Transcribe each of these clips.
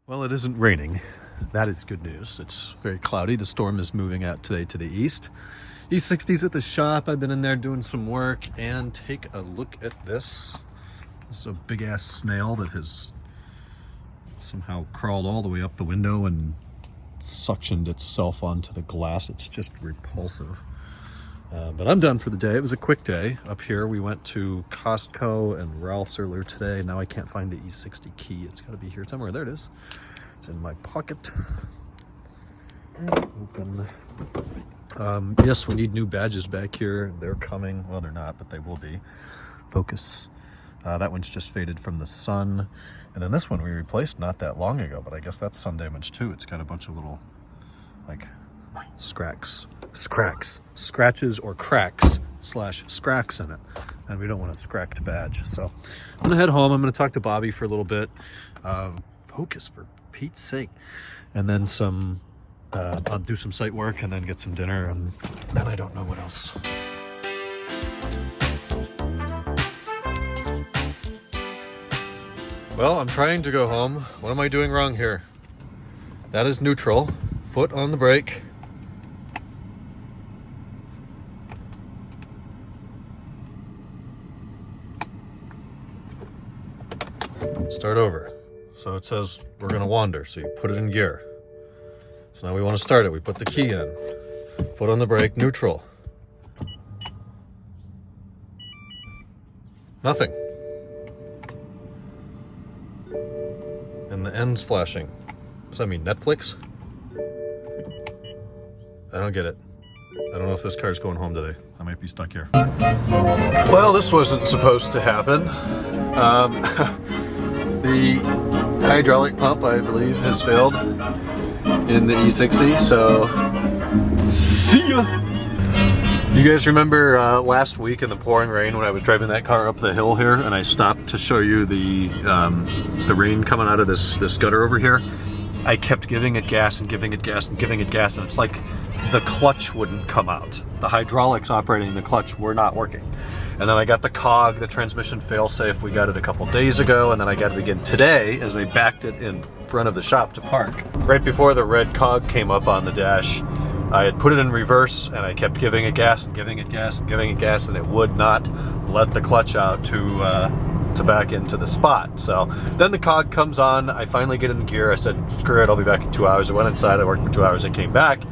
Well, it isn't raining. That is good news. It's very cloudy. The storm is moving out today to the east. E60's at the shop. I've been in there doing some work, and take a look at this. This is a big ass snail that has somehow crawled all the way up the window and suctioned itself onto the glass. It's just repulsive. But I'm done for the day. It was a quick day up here. We went to Costco and Ralph's earlier today. Now I can't find the E60 key. It's got to be here somewhere. There it is. It's in my pocket. Open. Yes, we need new badges back here. They're coming. Well, they're not, but they will be. Focus. That one's just faded from the sun. And then this one we replaced not that long ago, but I guess that's sun damage too. It's got a bunch of little, like, scratches or cracks / scracks in it, and we don't want a scracked badge. So I'm gonna head home. I'm gonna talk to Bobby for a little bit. Focus, for Pete's sake. And then I'll do some site work and then get some dinner, and then I don't know what else. Well, I'm trying to go home. What am I doing wrong here? That is neutral. Foot on the brake. Start over. So it says we're gonna wander, so you put it in gear. So now we want to start it. We put the key in. Foot on the brake, neutral. Nothing. And the end's flashing. Does that mean Netflix? I don't get it. I don't know if this car's going home today. I might be stuck here. Well, this wasn't supposed to happen. The hydraulic pump, I believe, has failed in the E60, so see ya! You guys remember last week in the pouring rain when I was driving that car up the hill here and I stopped to show you the rain coming out of this gutter over here? I kept giving it gas and giving it gas and giving it gas, and it's like the clutch wouldn't come out. The hydraulics operating the clutch were not working. And then I got the cog, the transmission failsafe. We got it a couple days ago, and then I got it again today as I backed it in front of the shop to park. Right before the red cog came up on the dash, I had put it in reverse, and I kept giving it gas and giving it gas and giving it gas, and it would not let the clutch out to back into the spot. So then the cog comes on. I finally get in gear. I said, screw it, I'll be back in 2 hours. I went inside, I worked for 2 hours, I came back,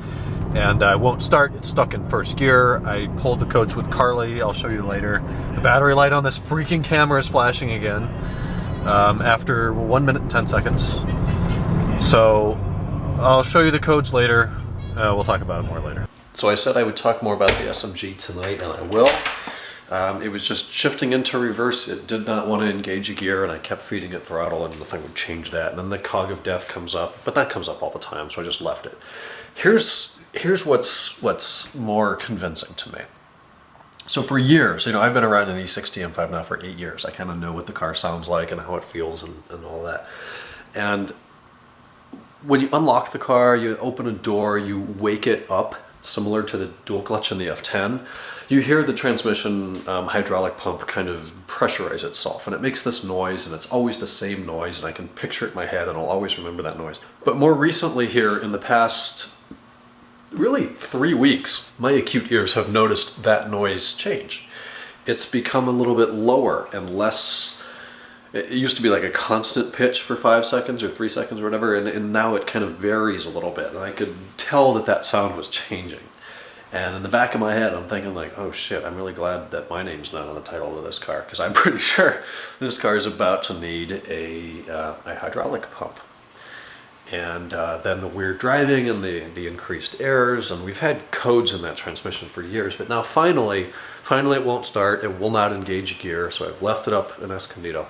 and I won't start. It's stuck in first gear. I pulled the codes with Carly. I'll show you later. The battery light on this freaking camera is flashing again after 1 minute and 10 seconds. So I'll show you the codes later. We'll talk about it more later. So I said I would talk more about the SMG tonight, and I will. It was just shifting into reverse. It did not want to engage a gear, and I kept feeding it throttle, and the thing would change that. And then the cog of death comes up, but that comes up all the time, so I just left it. Here's what's more convincing to me. So for years, I've been around an E60 M5 now for 8 years. I kind of know what the car sounds like and how it feels and all that. And when you unlock the car, you open a door, you wake it up, similar to the dual clutch in the F10, you hear the transmission hydraulic pump kind of pressurize itself, and it makes this noise, and it's always the same noise, and I can picture it in my head, and I'll always remember that noise. But more recently here, in the past, really 3 weeks, my acute ears have noticed that noise change. It's become a little bit lower and less. It used to be like a constant pitch for 5 seconds or 3 seconds or whatever, and now it kind of varies a little bit, and I could tell that sound was changing. And in the back of my head, I'm thinking like, oh shit, I'm really glad that my name's not on the title of this car, because I'm pretty sure this car is about to need a hydraulic pump. And then the weird driving and the increased errors, and we've had codes in that transmission for years, but now finally it won't start. It will not engage gear, so I've left it up in Escondido.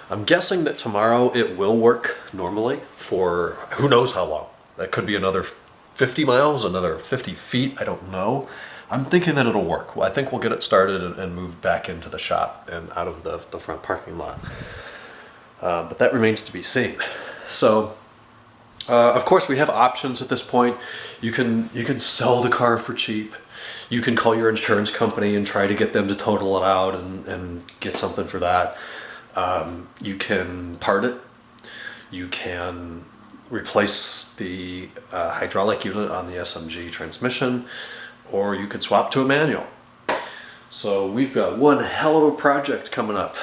I'm guessing that tomorrow it will work normally for who knows how long. That could be another 50 miles, another 50 feet, I don't know. I'm thinking that it'll work. Well, I think we'll get it started and move back into the shop and out of the front parking lot. But that remains to be seen. So, of course, we have options at this point. You can sell the car for cheap. You can call your insurance company and try to get them to total it out and get something for that. You can part it. You can replace the hydraulic unit on the SMG transmission, or you could swap to a manual. So we've got one hell of a project coming up,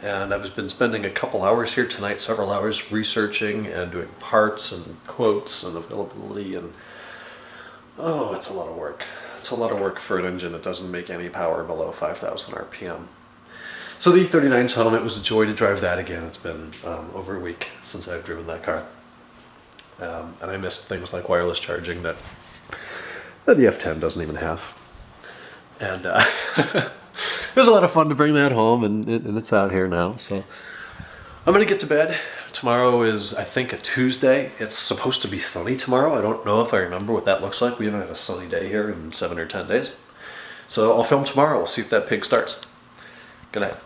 and I've been spending a couple hours here tonight, several hours researching and doing parts and quotes and availability, and oh, it's a lot of work. It's a lot of work for an engine that doesn't make any power below 5,000 RPM. So the E39's home. It was a joy to drive that again. It's been over a week since I've driven that car. And I missed things like wireless charging that the F10 doesn't even have. And it was a lot of fun to bring that home, and it's out here now. So I'm going to get to bed. Tomorrow is, I think, a Tuesday. It's supposed to be sunny tomorrow. I don't know if I remember what that looks like. We haven't had a sunny day here in 7 or 10 days. So I'll film tomorrow. We'll see if that pig starts. Good night.